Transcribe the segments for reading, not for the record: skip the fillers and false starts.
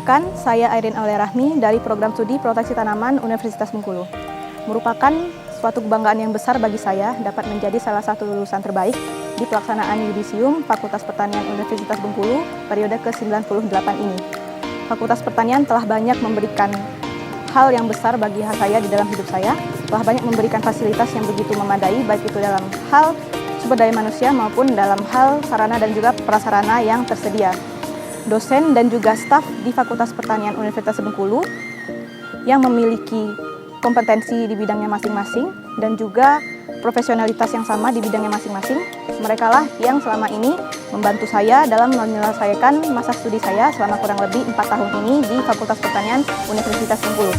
Perkenalkan, saya Airin Aulia Rahmi dari Program Studi Proteksi Tanaman Universitas Bengkulu. Merupakan suatu kebanggaan yang besar bagi saya dapat menjadi salah satu lulusan terbaik di pelaksanaan Yudisium Fakultas Pertanian Universitas Bengkulu periode ke-98 ini. Fakultas Pertanian telah banyak memberikan hal yang besar bagi saya di dalam hidup saya, telah banyak memberikan fasilitas yang begitu memadai, baik itu dalam hal sumber daya manusia maupun dalam hal sarana dan juga prasarana yang tersedia. Dosen dan juga staf di Fakultas Pertanian Universitas Bengkulu yang memiliki kompetensi di bidangnya masing-masing dan juga profesionalitas yang sama di bidangnya masing-masing. Mereka lah yang selama ini membantu saya dalam menyelesaikan masa studi saya selama kurang lebih 4 tahun ini di Fakultas Pertanian Universitas Bengkulu.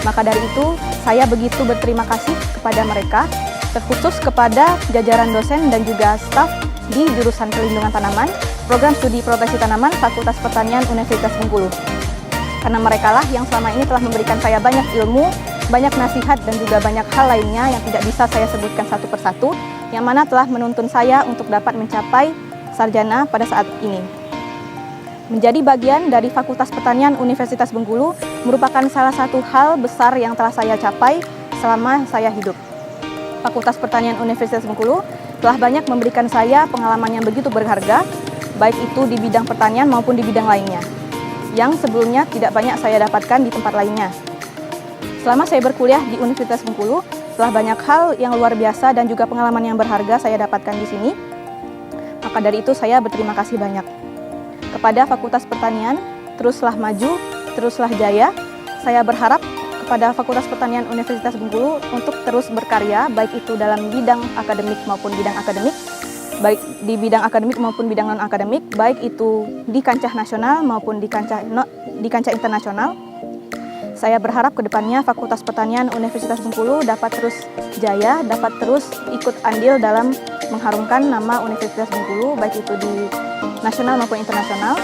Maka dari itu, saya begitu berterima kasih kepada mereka, terkhusus kepada jajaran dosen dan juga staf di jurusan Perlindungan Tanaman, Program Studi Proteksi Tanaman Fakultas Pertanian Universitas Bengkulu. Karena mereka lah yang selama ini telah memberikan saya banyak ilmu, banyak nasihat dan juga banyak hal lainnya yang tidak bisa saya sebutkan satu persatu, yang mana telah menuntun saya untuk dapat mencapai sarjana pada saat ini. Menjadi bagian dari Fakultas Pertanian Universitas Bengkulu merupakan salah satu hal besar yang telah saya capai selama saya hidup. Fakultas Pertanian Universitas Bengkulu telah banyak memberikan saya pengalaman yang begitu berharga, baik itu di bidang pertanian maupun di bidang lainnya, yang sebelumnya tidak banyak saya dapatkan di tempat lainnya. Selama saya berkuliah di Universitas Bengkulu, telah banyak hal yang luar biasa dan juga pengalaman yang berharga saya dapatkan di sini. Maka dari itu saya berterima kasih banyak kepada Fakultas Pertanian. Teruslah maju, teruslah jaya. Saya berharap kepada Fakultas Pertanian Universitas Bengkulu untuk terus berkarya, baik itu dalam bidang akademik maupun bidang akademik, baik di bidang akademik maupun bidang non-akademik, baik itu di kancah nasional maupun di kancah internasional. Saya berharap ke depannya Fakultas Pertanian Universitas Bengkulu dapat terus jaya, dapat terus ikut andil dalam mengharumkan nama Universitas Bengkulu, baik itu di nasional maupun internasional.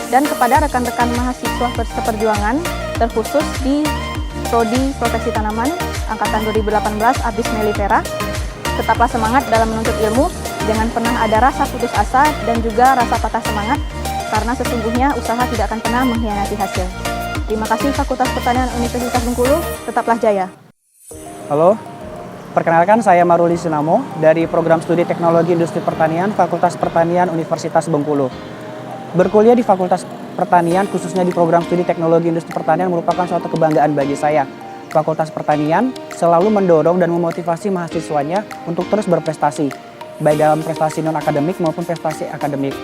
Dan kepada rekan-rekan mahasiswa seperjuangan, terkhusus di Prodi Proteksi Tanaman Angkatan 2018 Abis Melifera, tetaplah semangat dalam menuntut ilmu, jangan pernah ada rasa putus asa dan juga rasa patah semangat, karena sesungguhnya usaha tidak akan pernah mengkhianati hasil. Terima kasih Fakultas Pertanian Universitas Bengkulu, tetaplah jaya. Halo, perkenalkan saya Maruli Sinamo dari Program Studi Teknologi Industri Pertanian Fakultas Pertanian Universitas Bengkulu. Berkuliah di Fakultas Pertanian, khususnya di Program Studi Teknologi Industri Pertanian, merupakan suatu kebanggaan bagi saya. Fakultas Pertanian selalu mendorong dan memotivasi mahasiswanya untuk terus berprestasi, baik dalam prestasi non-akademik maupun prestasi akademik.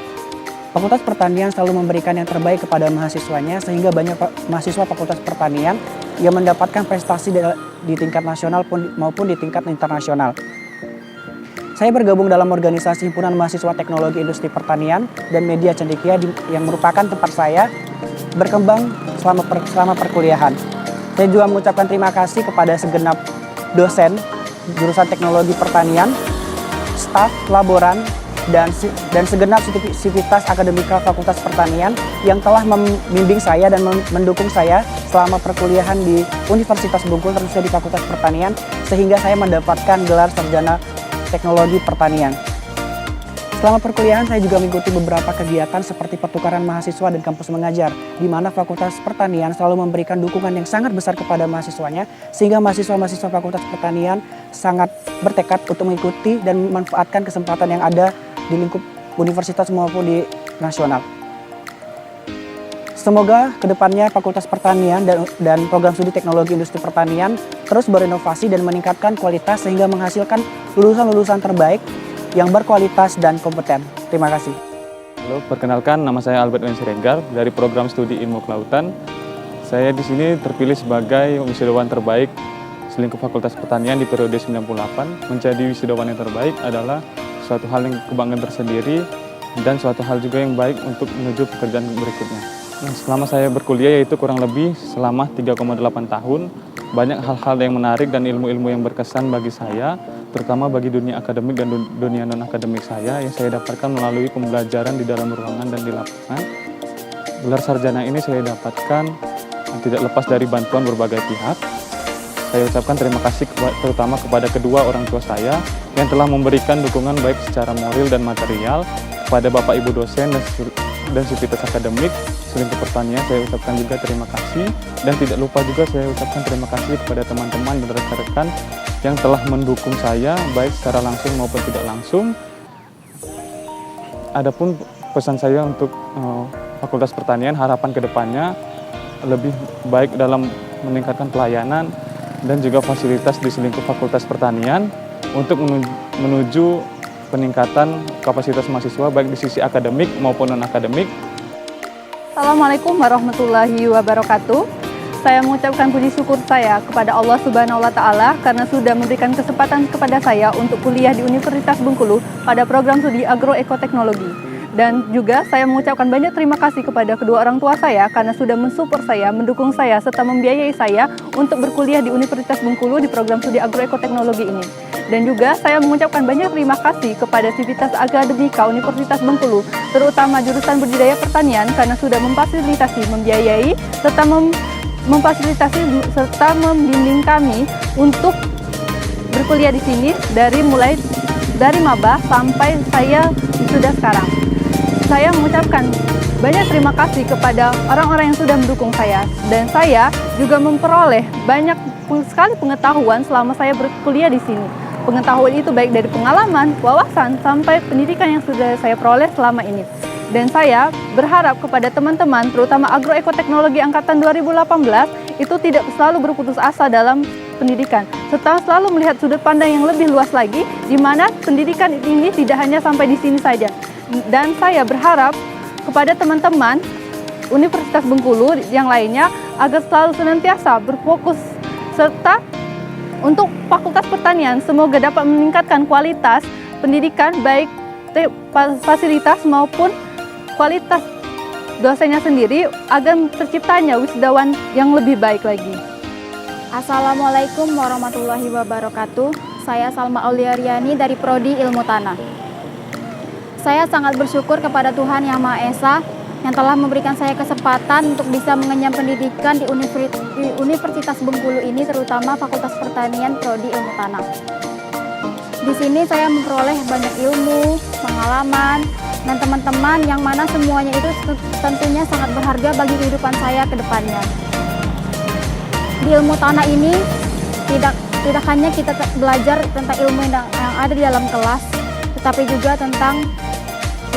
Fakultas Pertanian selalu memberikan yang terbaik kepada mahasiswanya, sehingga banyak mahasiswa Fakultas Pertanian yang mendapatkan prestasi di tingkat nasional maupun di tingkat internasional. Saya bergabung dalam organisasi Himpunan Mahasiswa Teknologi Industri Pertanian dan Media Cendekia yang merupakan tempat saya berkembang selama perkuliahan. Saya juga mengucapkan terima kasih kepada segenap dosen jurusan Teknologi Pertanian, staf, laboran, dan segenap sivitas akademika Fakultas Pertanian yang telah membimbing saya dan mendukung saya selama perkuliahan di Universitas Bengkulu, terusnya di Fakultas Pertanian, sehingga saya mendapatkan gelar sarjana Teknologi Pertanian. Selama perkuliahan saya juga mengikuti beberapa kegiatan seperti pertukaran mahasiswa dan kampus mengajar, di mana Fakultas Pertanian selalu memberikan dukungan yang sangat besar kepada mahasiswanya, sehingga mahasiswa-mahasiswa Fakultas Pertanian sangat bertekad untuk mengikuti dan memanfaatkan kesempatan yang ada di lingkup universitas maupun di nasional. Semoga kedepannya Fakultas Pertanian dan Program Studi Teknologi Industri Pertanian terus berinovasi dan meningkatkan kualitas sehingga menghasilkan lulusan-lulusan terbaik yang berkualitas dan kompeten. Terima kasih. Halo, perkenalkan nama saya Albert Wen Siregar dari Program Studi Ilmu Kelautan. Saya di sini terpilih sebagai wisudawan terbaik selingkup Fakultas Pertanian di periode 98. Menjadi wisudawan yang terbaik adalah suatu hal yang kebanggaan tersendiri dan suatu hal juga yang baik untuk menuju pekerjaan berikutnya. Selama saya berkuliah, yaitu kurang lebih selama 3,8 tahun, banyak hal-hal yang menarik dan ilmu-ilmu yang berkesan bagi saya, terutama bagi dunia akademik dan dunia non-akademik saya, yang saya dapatkan melalui pembelajaran di dalam ruangan dan di lapangan. Gelar sarjana ini saya dapatkan tidak lepas dari bantuan berbagai pihak. Saya ucapkan terima kasih terutama kepada kedua orang tua saya yang telah memberikan dukungan baik secara moral dan material kepada Bapak Ibu dosen dan sivitas akademik, Selingkuh Pertanian saya ucapkan juga terima kasih, dan tidak lupa juga saya ucapkan terima kasih kepada teman-teman dan rekan-rekan yang telah mendukung saya baik secara langsung maupun tidak langsung. Adapun pesan saya untuk Fakultas Pertanian, harapan kedepannya lebih baik dalam meningkatkan pelayanan dan juga fasilitas di selingkuh Fakultas Pertanian untuk menuju peningkatan kapasitas mahasiswa baik di sisi akademik maupun non-akademik. Assalamualaikum warahmatullahi wabarakatuh. Saya mengucapkan puji syukur saya kepada Allah Subhanahu wa Ta'ala karena sudah memberikan kesempatan kepada saya untuk kuliah di Universitas Bengkulu pada program studi Agroekoteknologi. Dan juga saya mengucapkan banyak terima kasih kepada kedua orang tua saya karena sudah mensupport saya, mendukung saya, serta membiayai saya untuk berkuliah di Universitas Bengkulu di program studi Agroekoteknologi ini. Dan juga saya mengucapkan banyak terima kasih kepada Sivitas Akademika Universitas Bengkulu, terutama jurusan Budidaya Pertanian karena sudah memfasilitasi, membiayai, serta memfasilitasi serta membimbing kami untuk berkuliah di sini mulai dari maba sampai saya sudah sekarang. Saya mengucapkan banyak terima kasih kepada orang-orang yang sudah mendukung saya, dan saya juga memperoleh banyak sekali pengetahuan selama saya berkuliah di sini. Pengetahuan itu baik dari pengalaman, wawasan, sampai pendidikan yang sudah saya peroleh selama ini. Dan saya berharap kepada teman-teman, terutama Agroekoteknologi Angkatan 2018, itu tidak selalu berputus asa dalam pendidikan, serta selalu melihat sudut pandang yang lebih luas lagi, di mana pendidikan ini tidak hanya sampai di sini saja. Dan saya berharap kepada teman-teman Universitas Bengkulu yang lainnya agar selalu senantiasa berfokus, serta untuk Fakultas Pertanian semoga dapat meningkatkan kualitas pendidikan baik fasilitas maupun kualitas dosennya sendiri agar terciptanya wisudawan yang lebih baik lagi. Assalamualaikum warahmatullahi wabarakatuh. Saya Salma Auliariani dari Prodi Ilmu Tanah. Saya sangat bersyukur kepada Tuhan Yang Maha Esa yang telah memberikan saya kesempatan untuk bisa mengenyam pendidikan di Universitas Bengkulu ini, terutama Fakultas Pertanian Prodi Ilmu Tanah. Di sini saya memperoleh banyak ilmu, pengalaman, dan teman-teman yang mana semuanya itu tentunya sangat berharga bagi kehidupan saya ke depannya. Di ilmu tanah ini tidak hanya kita belajar tentang ilmu yang ada di dalam kelas, tetapi juga tentang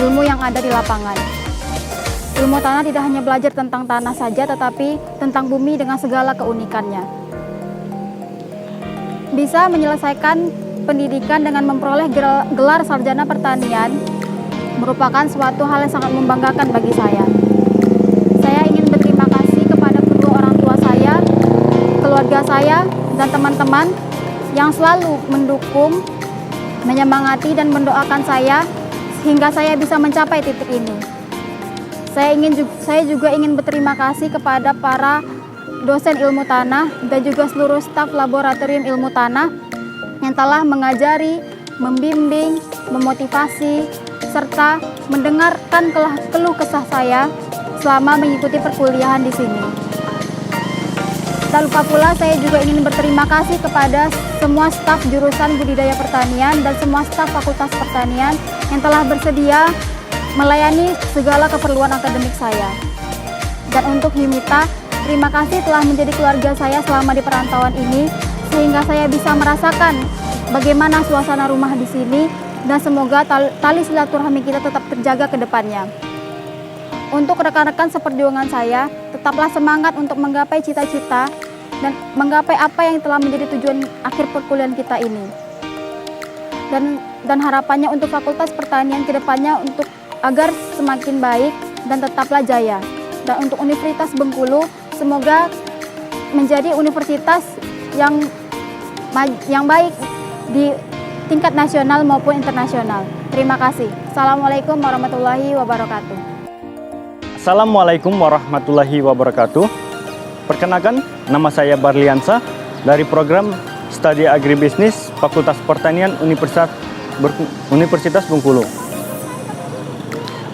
ilmu yang ada di lapangan. Ilmu tanah tidak hanya belajar tentang tanah saja, tetapi tentang bumi dengan segala keunikannya. Bisa menyelesaikan pendidikan dengan memperoleh gelar sarjana pertanian merupakan suatu hal yang sangat membanggakan bagi saya. Saya ingin berterima kasih kepada kedua orang tua saya, keluarga saya, dan teman-teman yang selalu mendukung, menyemangati, dan mendoakan saya hingga saya bisa mencapai titik ini. Saya juga ingin berterima kasih kepada para dosen ilmu tanah dan juga seluruh staf laboratorium ilmu tanah yang telah mengajari, membimbing, memotivasi, serta mendengarkan keluh kesah saya selama mengikuti perkuliahan di sini. Tak lupa pula saya juga ingin berterima kasih kepada semua staf jurusan Budidaya Pertanian dan semua staf Fakultas Pertanian yang telah bersedia melayani segala keperluan akademik saya. Dan untuk Himita, terima kasih telah menjadi keluarga saya selama di perantauan ini, sehingga saya bisa merasakan bagaimana suasana rumah di sini, dan semoga tali silaturahmi kita tetap terjaga ke depannya. Untuk rekan-rekan seperjuangan saya, tetaplah semangat untuk menggapai cita-cita dan menggapai apa yang telah menjadi tujuan akhir perkuliahan kita ini. Dan harapannya untuk Fakultas Pertanian ke depannya agar semakin baik dan tetaplah jaya. Dan untuk Universitas Bengkulu, semoga menjadi universitas yang baik di tingkat nasional maupun internasional. Terima kasih. Assalamualaikum warahmatullahi wabarakatuh. Assalamualaikum warahmatullahi wabarakatuh. Perkenalkan, nama saya Barliansa dari program Studi Agribisnis Fakultas Pertanian Universitas Bengkulu.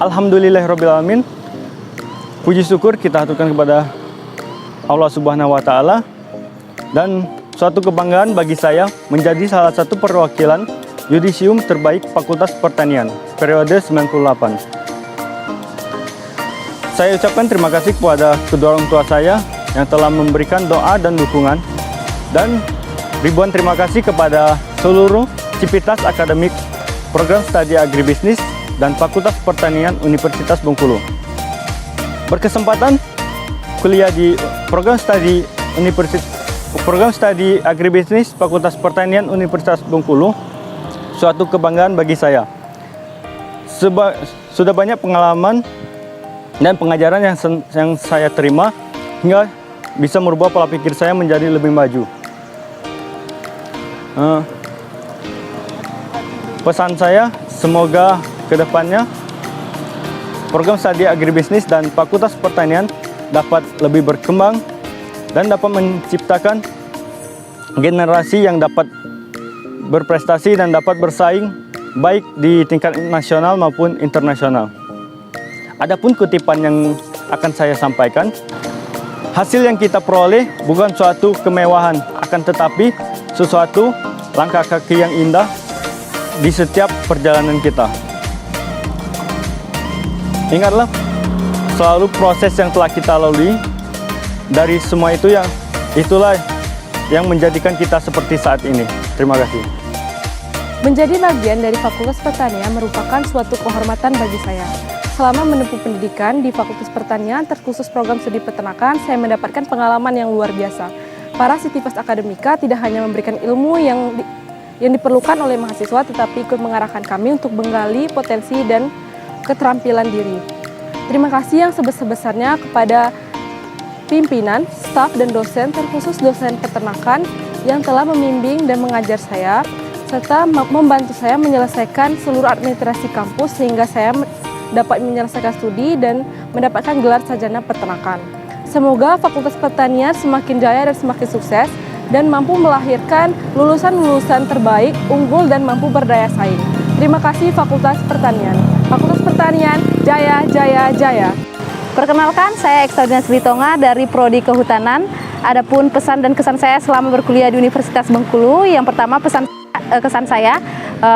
Alhamdulillahirrabbilalamin. Puji syukur kita haturkan kepada Allah Subhanahu wa Ta'ala, dan suatu kebanggaan bagi saya menjadi salah satu perwakilan yudisium terbaik Fakultas Pertanian periode 98. Saya ucapkan terima kasih kepada kedua orang tua saya yang telah memberikan doa dan dukungan. Dan ribuan terima kasih kepada seluruh Civitas Akademik Program Studi Agribisnis dan Fakultas Pertanian Universitas Bengkulu. Berkesempatan kuliah di Program Studi Agribisnis Fakultas Pertanian Universitas Bengkulu suatu kebanggaan bagi saya. Sudah banyak pengalaman dan pengajaran yang saya terima hingga bisa merubah pola pikir saya menjadi lebih maju. Pesan saya, semoga kedepannya program studi agribisnis dan Fakultas Pertanian dapat lebih berkembang dan dapat menciptakan generasi yang dapat berprestasi dan dapat bersaing baik di tingkat nasional maupun internasional. Adapun kutipan yang akan saya sampaikan, hasil yang kita peroleh bukan suatu kemewahan, akan tetapi sesuatu langkah kaki yang indah di setiap perjalanan kita. Ingatlah selalu proses yang telah kita lalui. Dari semua itu itulah yang menjadikan kita seperti saat ini. Terima kasih. Menjadi bagian dari Fakultas Pertanian merupakan suatu kehormatan bagi saya. Selama menempuh pendidikan di Fakultas Pertanian, terkhusus program studi peternakan, saya mendapatkan pengalaman yang luar biasa. Para Civitas Akademika tidak hanya memberikan ilmu yang diperlukan oleh mahasiswa, tetapi ikut mengarahkan kami untuk menggali potensi dan keterampilan diri. Terima kasih yang sebesar-besarnya kepada pimpinan, staf, dan dosen, terkhusus dosen peternakan yang telah membimbing dan mengajar saya, serta membantu saya menyelesaikan seluruh administrasi kampus sehingga saya dapat menyelesaikan studi dan mendapatkan gelar sarjana peternakan. Semoga Fakultas Pertanian semakin jaya dan semakin sukses dan mampu melahirkan lulusan-lulusan terbaik, unggul, dan mampu berdaya saing. Terima kasih Fakultas Pertanian. Fakultas Pertanian, jaya, jaya, jaya. Perkenalkan, saya Ekstraordinary Sritonga dari Prodi Kehutanan. Adapun pesan dan kesan saya selama berkuliah di Universitas Bengkulu, yang pertama kesan saya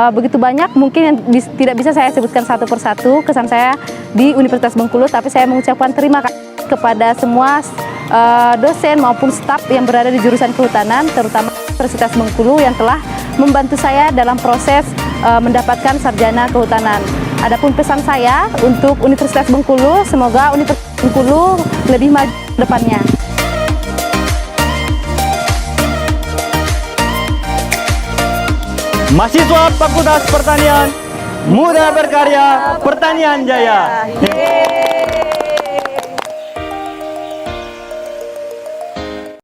begitu banyak, mungkin yang tidak bisa saya sebutkan satu persatu kesan saya di Universitas Bengkulu, tapi saya mengucapkan terima kasih kepada semua dosen maupun staf yang berada di jurusan kehutanan, terutama Universitas Bengkulu yang telah membantu saya dalam proses mendapatkan sarjana kehutanan. Adapun pesan saya untuk Universitas Bengkulu, semoga Universitas Bengkulu lebih maju ke depannya. Mahasiswa Fakultas Pertanian, muda berkarya, pertanian jaya.